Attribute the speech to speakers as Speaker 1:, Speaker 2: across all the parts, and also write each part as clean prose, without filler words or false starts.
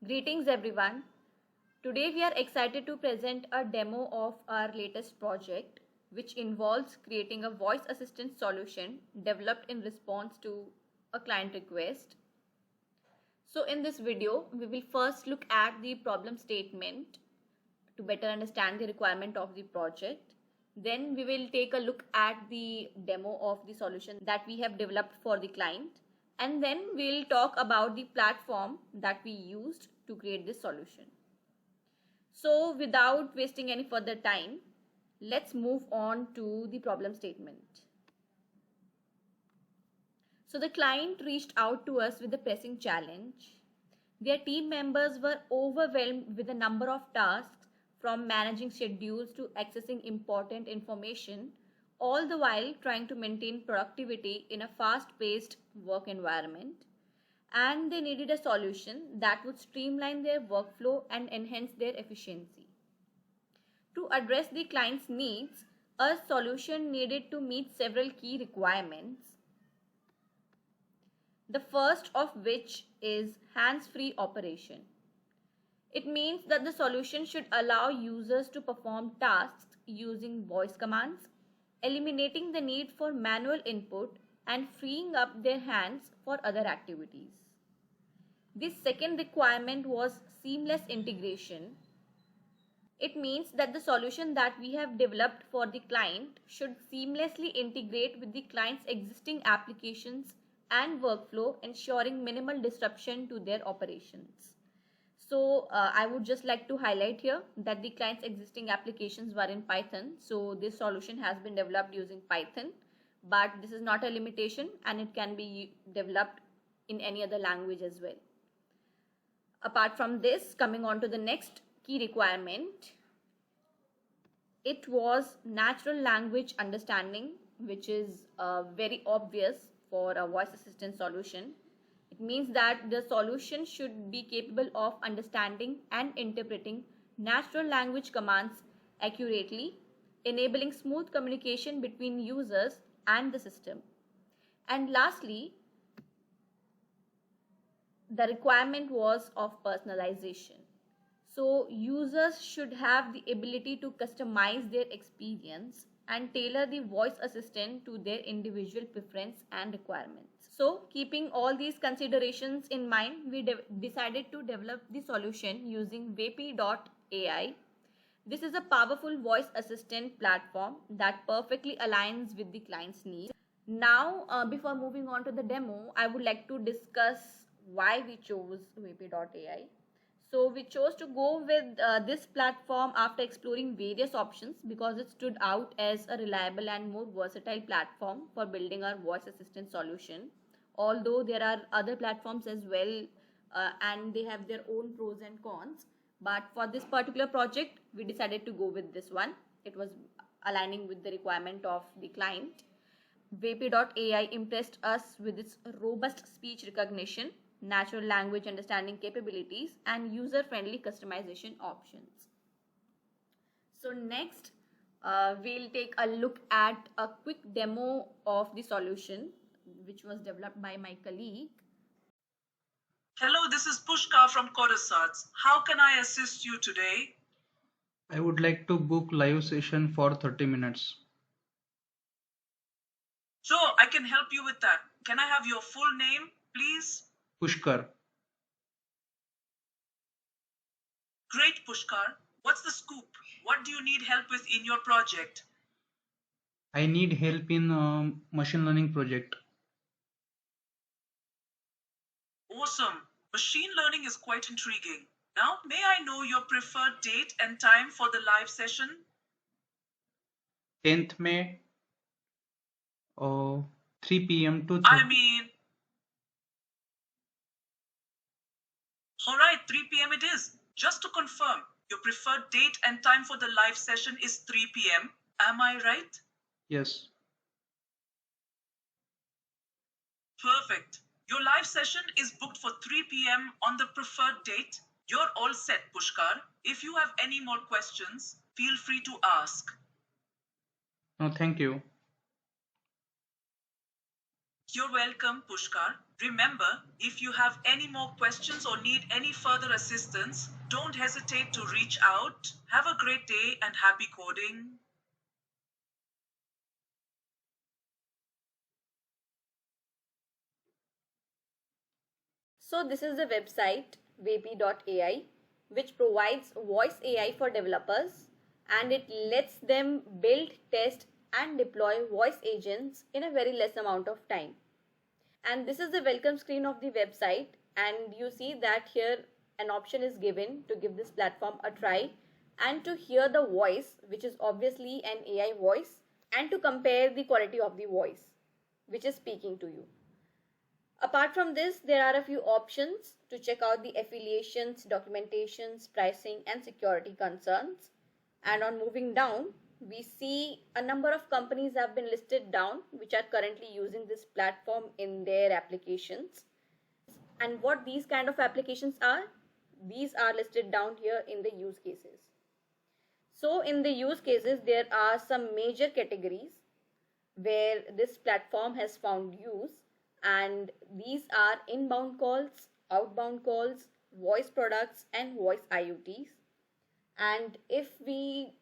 Speaker 1: Greetings everyone. Today we are excited to present a demo of our latest project, which involves creating a voice assistant solution developed in response to a client request. So in this video, we will first look at the problem statement to better understand the requirement of the project. Then we will take a look at the demo of the solution that we have developed for the client. And then we'll talk about the platform that we used to create this solution. So without wasting any further time, let's move on to the problem statement. So the client reached out to us with a pressing challenge. Their team members were overwhelmed with a number of tasks, from managing schedules to accessing important information, all the while trying to maintain productivity in a fast-paced work environment. And they needed a solution that would streamline their workflow and enhance their efficiency. To address the client's needs, a solution needed to meet several key requirements. The first of which is hands-free operation. It means that the solution should allow users to perform tasks using voice commands, eliminating the need for manual input and freeing up their hands for other activities. The second requirement was seamless integration. It means that the solution that we have developed for the client should seamlessly integrate with the client's existing applications and workflow, ensuring minimal disruption to their operations. So I would just like to highlight here that the client's existing applications were in Python. So this solution has been developed using Python, but this is not a limitation and it can be developed in any other language as well. Apart from this, coming on to the next key requirement, it was natural language understanding, which is very obvious for a voice assistant solution. It means that the solution should be capable of understanding and interpreting natural language commands accurately, enabling smooth communication between users and the system. And lastly, the requirement was of personalization. So users should have the ability to customize their experience and tailor the voice assistant to their individual preference and requirements. So keeping all these considerations in mind, we decided to develop the solution using vapi.ai. This is a powerful voice assistant platform that perfectly aligns with the client's needs. Now, before moving on to the demo, I would like to discuss why we chose vapi.ai. So we chose to go with this platform after exploring various options because it stood out as a reliable and more versatile platform for building our voice assistant solution. Although there are other platforms as well and they have their own pros and cons. But for this particular project, we decided to go with this one. It was aligning with the requirement of the client. vapi.ai impressed us with its robust speech recognition, natural language understanding capabilities, and user-friendly customization options. So next, we'll take a look at a quick demo of the solution, which was developed by my colleague.
Speaker 2: Hello, this is Pushka from Codersarts. How can I assist you today?
Speaker 3: I would like to book live session for 30 minutes.
Speaker 2: Sure, I can help you with that. Can I have your full name, please?
Speaker 3: Pushkar.
Speaker 2: Great, Pushkar. What's the scoop? What do you need help with in your project?
Speaker 3: I need help in machine learning project.
Speaker 2: Awesome. Machine learning is quite intriguing. Now, may I know your preferred date and time for the live session?
Speaker 3: 10th May, 3 p.m. to 3.
Speaker 2: Alright, 3 p.m. it is. Just to confirm, your preferred date and time for the live session is 3 p.m. Am I right?
Speaker 3: Yes.
Speaker 2: Perfect. Your live session is booked for 3 p.m. on the preferred date. You're all set, Pushkar. If you have any more questions, feel free to ask.
Speaker 3: No, thank you.
Speaker 2: You're welcome, Pushkar. Remember, if you have any more questions or need any further assistance, don't hesitate to reach out. Have a great day and happy coding.
Speaker 1: So this is the website vapi.ai, which provides voice AI for developers, and it lets them build, test and deploy voice agents in a very less amount of time. And this is the welcome screen of the website, and you see that here an option is given to give this platform a try and to hear the voice, which is obviously an AI voice, and to compare the quality of the voice which is speaking to you. Apart from this, there are a few options to check out the affiliations, documentations, pricing and security concerns. And on moving down, we see a number of companies have been listed down which are currently using this platform in their applications. And what these kind of applications are, these are listed down here in the use cases. So in the use cases, there are some major categories where this platform has found use, and these are inbound calls, outbound calls, voice products and voice IoTs. And if we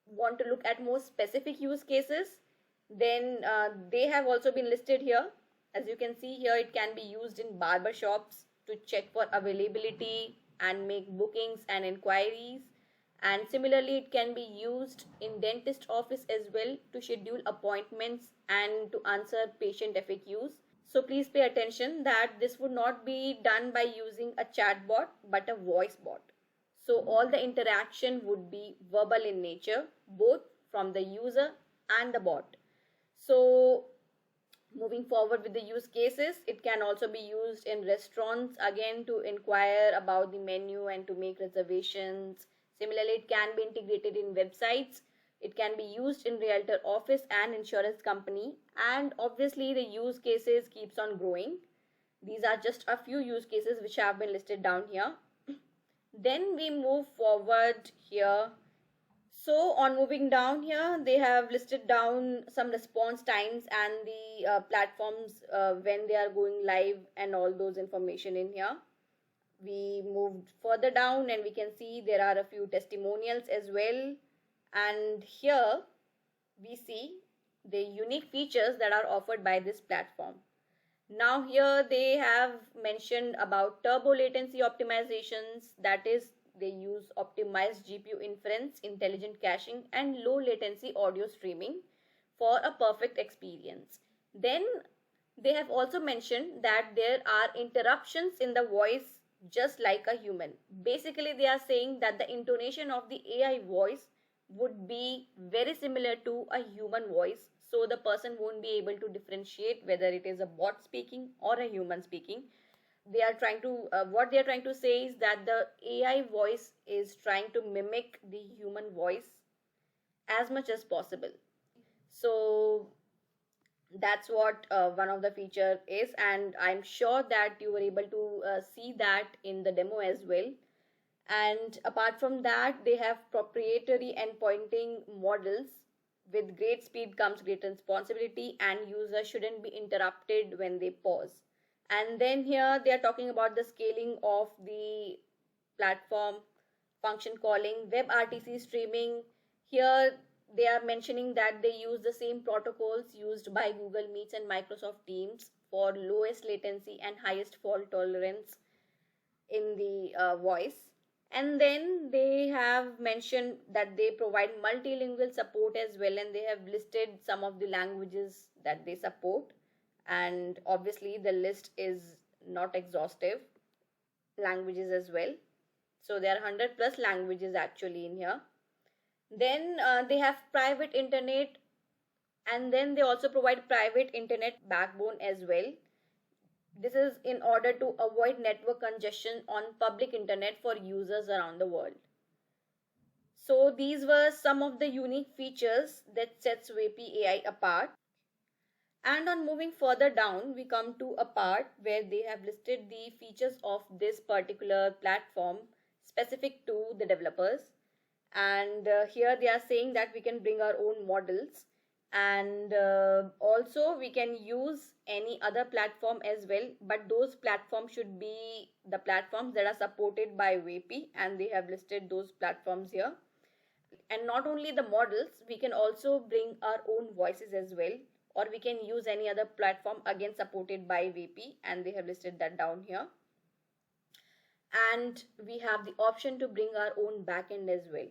Speaker 1: want to look at more specific use cases, then they have also been listed here. As you can see here, it can be used in barber shops to check for availability and make bookings and inquiries. And similarly, it can be used in dentist office as well to schedule appointments and to answer patient FAQs. So please pay attention that this would not be done by using a chatbot but a voice bot. So all the interaction would be verbal in nature, both from the user and the bot. So moving forward with the use cases, it can also be used in restaurants again to inquire about the menu and to make reservations. Similarly, it can be integrated in websites. It can be used in realtor office and insurance company. And obviously the use cases keeps on growing. These are just a few use cases which have been listed down here. Then we move forward here. So on moving down here, they have listed down some response times and the platforms when they are going live and all those information in here. We moved further down and we can see there are a few testimonials as well. And here we see the unique features that are offered by this platform. Now here they have mentioned about turbo latency optimizations, that is they use optimized GPU inference, intelligent caching and low latency audio streaming for a perfect experience. Then they have also mentioned that there are interruptions in the voice just like a human. Basically they are saying that the intonation of the AI voice would be very similar to a human voice, so the person won't be able to differentiate whether it is a bot speaking or a human speaking. They are trying to what they are trying to say is that the AI voice is trying to mimic the human voice as much as possible. So that's what one of the feature is, and I'm sure that you were able to see that in the demo as well. And apart from that, they have proprietary and pointing models. With great speed comes great responsibility, and users shouldn't be interrupted when they pause. And then here they are talking about the scaling of the platform, function calling, WebRTC streaming. Here they are mentioning that they use the same protocols used by Google Meets and Microsoft Teams for lowest latency and highest fault tolerance in the voice. And then they have mentioned that they provide multilingual support as well, and they have listed some of the languages that they support. And obviously the list is not exhaustive, languages as well. So there are 100 plus languages actually in here. Then they have private internet, and then they also provide private internet backbone as well. This is in order to avoid network congestion on public internet for users around the world. So these were some of the unique features that sets vapi AI apart. And on moving further down, we come to a part where they have listed the features of this particular platform specific to the developers. And here they are saying that we can bring our own models. And also we can use any other platform as well, but those platforms should be the platforms that are supported by vapi, and they have listed those platforms here. And not only the models, we can also bring our own voices as well, or we can use any other platform again supported by vapi, and they have listed that down here. And we have the option to bring our own backend as well.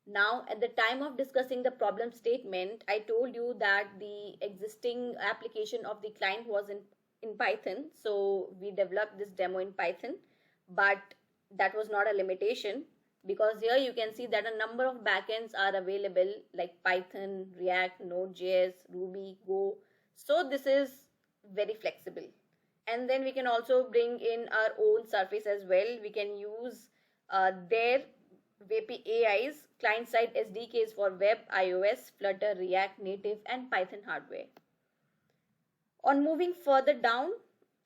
Speaker 1: Now, at the time of discussing the problem statement, I told you that the existing application of the client was in Python. So we developed this demo in Python, but that was not a limitation, because here you can see that a number of backends are available like Python, React, Node.js, Ruby, Go. So this is very flexible. And then we can also bring in our own surface as well. We can use their vapi.ai's client-side SDKs for web, iOS, Flutter, React Native, and Python hardware. On moving further down,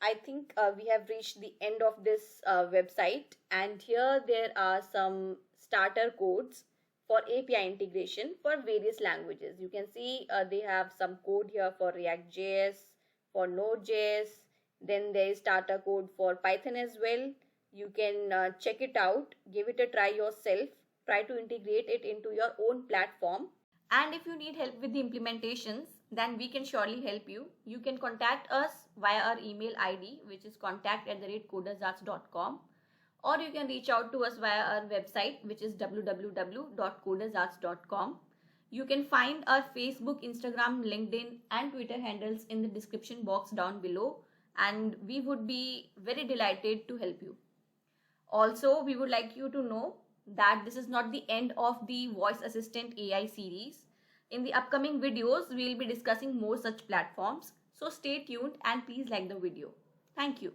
Speaker 1: I think we have reached the end of this website, and here there are some starter codes for API integration for various languages. You can see they have some code here for React.js, for Node.js, then there is starter code for Python as well. You can check it out, give it a try yourself, try to integrate it into your own platform. And if you need help with the implementations, then we can surely help you. You can contact us via our email ID, which is contact@codersarts.com, or you can reach out to us via our website, which is www.codersarts.com. You can find our Facebook, Instagram, LinkedIn, and Twitter handles in the description box down below, and we would be very delighted to help you. Also, we would like you to know that this is not the end of the voice assistant AI series. In the upcoming videos, we will be discussing more such platforms. So stay tuned and please like the video. Thank you.